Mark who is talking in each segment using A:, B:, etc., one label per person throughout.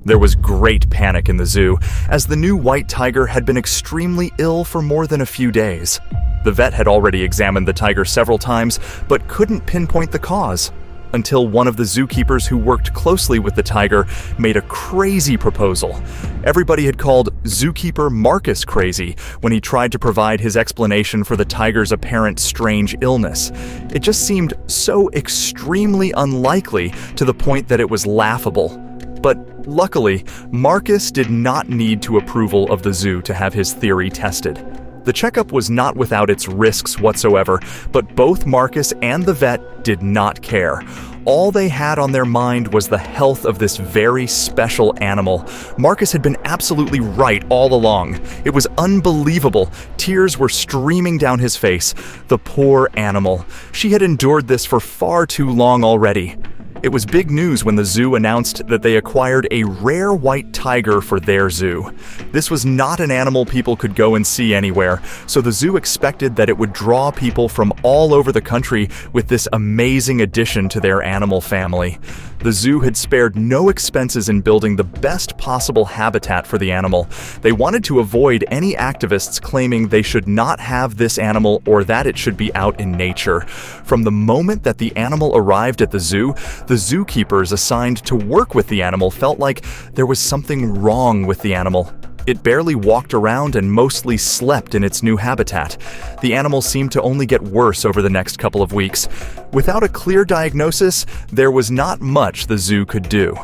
A: There was great panic in the zoo, as the new white tiger had been extremely ill for more than a few days. The vet had already examined the tiger several times, but couldn't pinpoint the cause, until one of the zookeepers who worked closely with the tiger made a crazy proposal. Everybody had called zookeeper Marcus crazy when he tried to provide his explanation for the tiger's apparent strange illness. It just seemed so extremely unlikely to the point that it was laughable. But luckily, Marcus did not need to approval of the zoo to have his theory tested. The checkup was not without its risks whatsoever, but both Marcus and the vet did not care. All they had on their mind was the health of this very special animal. Marcus had been absolutely right all along. It was unbelievable. Tears were streaming down his face. The poor animal. She had endured this for far too long already. It was big news when the zoo announced that they acquired a rare white tiger for their zoo. This was not an animal people could go and see anywhere, so the zoo expected that it would draw people from all over the country with this amazing addition to their animal family. The zoo had spared no expenses in building the best possible habitat for the animal. They wanted to avoid any activists claiming they should not have this animal or that it should be out in nature. From the moment that the animal arrived at the zoo, the zookeepers assigned to work with the animal felt like there was something wrong with the animal. It barely walked around and mostly slept in its new habitat. The animal seemed to only get worse over the next couple of weeks. Without a clear diagnosis, there was not much the zoo could do.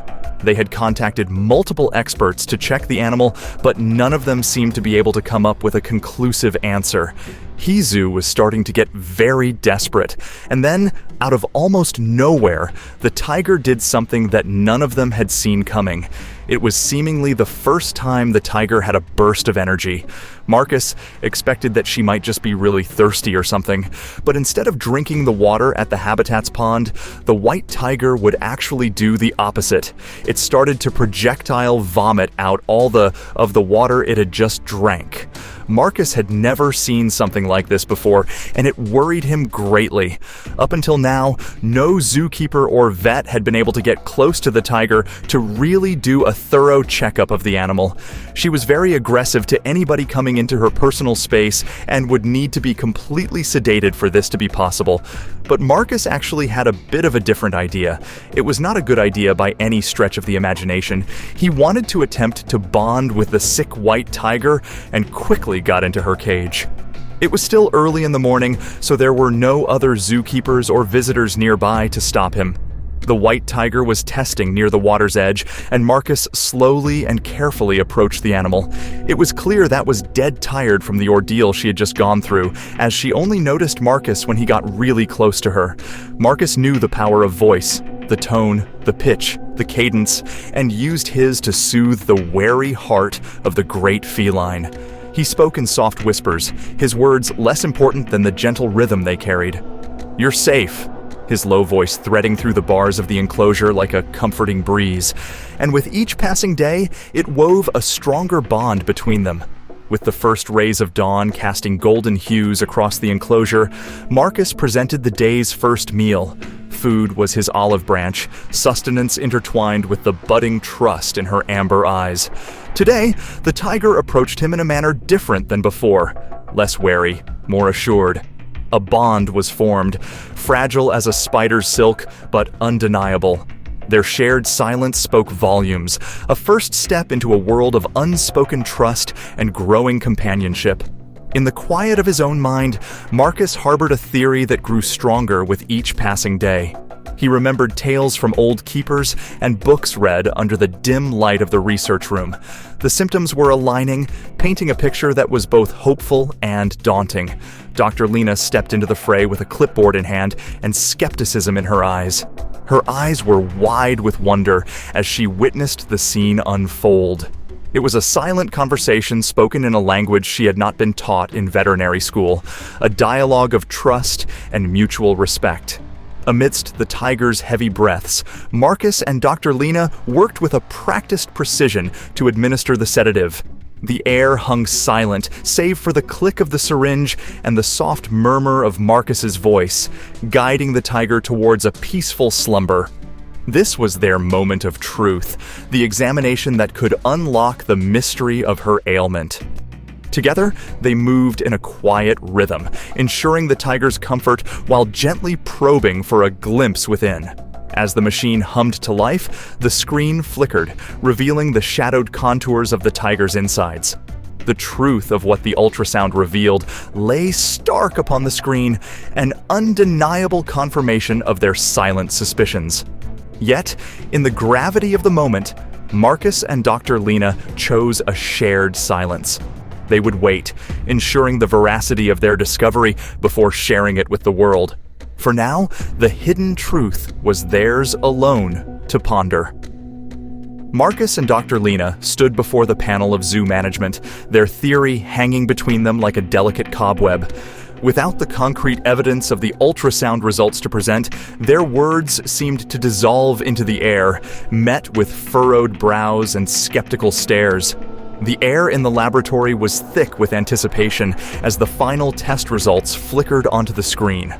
A: They had contacted multiple experts to check the animal, but none of them seemed to be able to come up with a conclusive answer. Zoo was starting to get very desperate, and then, out of almost nowhere, the tiger did something that none of them had seen coming. It was seemingly the first time the tiger had a burst of energy. Marcus expected that she might just be really thirsty or something, but instead of drinking the water at the habitat's pond, the white tiger would actually do the opposite. It started to projectile vomit out all of the water it had just drank. Marcus had never seen something like this before, and it worried him greatly. Up until now, no zookeeper or vet had been able to get close to the tiger to really do a thorough checkup of the animal. She was very aggressive to anybody coming into her personal space and would need to be completely sedated for this to be possible. But Marcus actually had a bit of a different idea. It was not a good idea by any stretch of the imagination. He wanted to attempt to bond with the sick white tiger and quickly got into her cage. It was still early in the morning, so there were no other zookeepers or visitors nearby to stop him. The white tiger was testing near the water's edge, and Marcus slowly and carefully approached the animal. It was clear that was dead tired from the ordeal she had just gone through, as she only noticed Marcus when he got really close to her. Marcus knew the power of voice, the tone, the pitch, the cadence, and used his to soothe the wary heart of the great feline. He spoke in soft whispers, his words less important than the gentle rhythm they carried. "You're safe," his low voice threading through the bars of the enclosure like a comforting breeze. And with each passing day, it wove a stronger bond between them. With the first rays of dawn casting golden hues across the enclosure, Marcus presented the day's first meal. Food was his olive branch, sustenance intertwined with the budding trust in her amber eyes. Today, the tiger approached him in a manner different than before, less wary, more assured. A bond was formed, fragile as a spider's silk, but undeniable. Their shared silence spoke volumes, a first step into a world of unspoken trust and growing companionship. In the quiet of his own mind, Marcus harbored a theory that grew stronger with each passing day. He remembered tales from old keepers and books read under the dim light of the research room. The symptoms were aligning, painting a picture that was both hopeful and daunting. Dr. Lena stepped into the fray with a clipboard in hand and skepticism in her eyes. Her eyes were wide with wonder as she witnessed the scene unfold. It was a silent conversation spoken in a language she had not been taught in veterinary school, a dialogue of trust and mutual respect. Amidst the tiger's heavy breaths, Marcus and Dr. Lena worked with a practiced precision to administer the sedative. The air hung silent, save for the click of the syringe and the soft murmur of Marcus's voice, guiding the tiger towards a peaceful slumber. This was their moment of truth, the examination that could unlock the mystery of her ailment. Together, they moved in a quiet rhythm, ensuring the tiger's comfort while gently probing for a glimpse within. As the machine hummed to life, the screen flickered, revealing the shadowed contours of the tiger's insides. The truth of what the ultrasound revealed lay stark upon the screen, an undeniable confirmation of their silent suspicions. Yet, in the gravity of the moment, Marcus and Dr. Lena chose a shared silence. They would wait, ensuring the veracity of their discovery before sharing it with the world. For now, the hidden truth was theirs alone to ponder. Marcus and Dr. Lena stood before the panel of zoo management, their theory hanging between them like a delicate cobweb. Without the concrete evidence of the ultrasound results to present, their words seemed to dissolve into the air, met with furrowed brows and skeptical stares. The air in the laboratory was thick with anticipation as the final test results flickered onto the screen.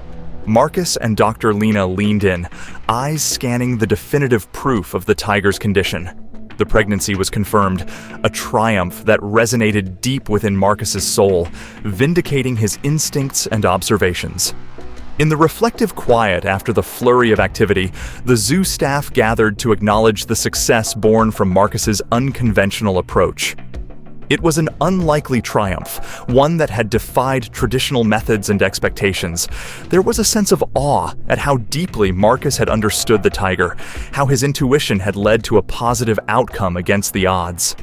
A: Marcus and Dr. Lena leaned in, eyes scanning the definitive proof of the tiger's condition. The pregnancy was confirmed, a triumph that resonated deep within Marcus's soul, vindicating his instincts and observations. In the reflective quiet after the flurry of activity, the zoo staff gathered to acknowledge the success born from Marcus's unconventional approach. It was an unlikely triumph, one that had defied traditional methods and expectations. There was a sense of awe at how deeply Marcus had understood the tiger, how his intuition had led to a positive outcome against the odds.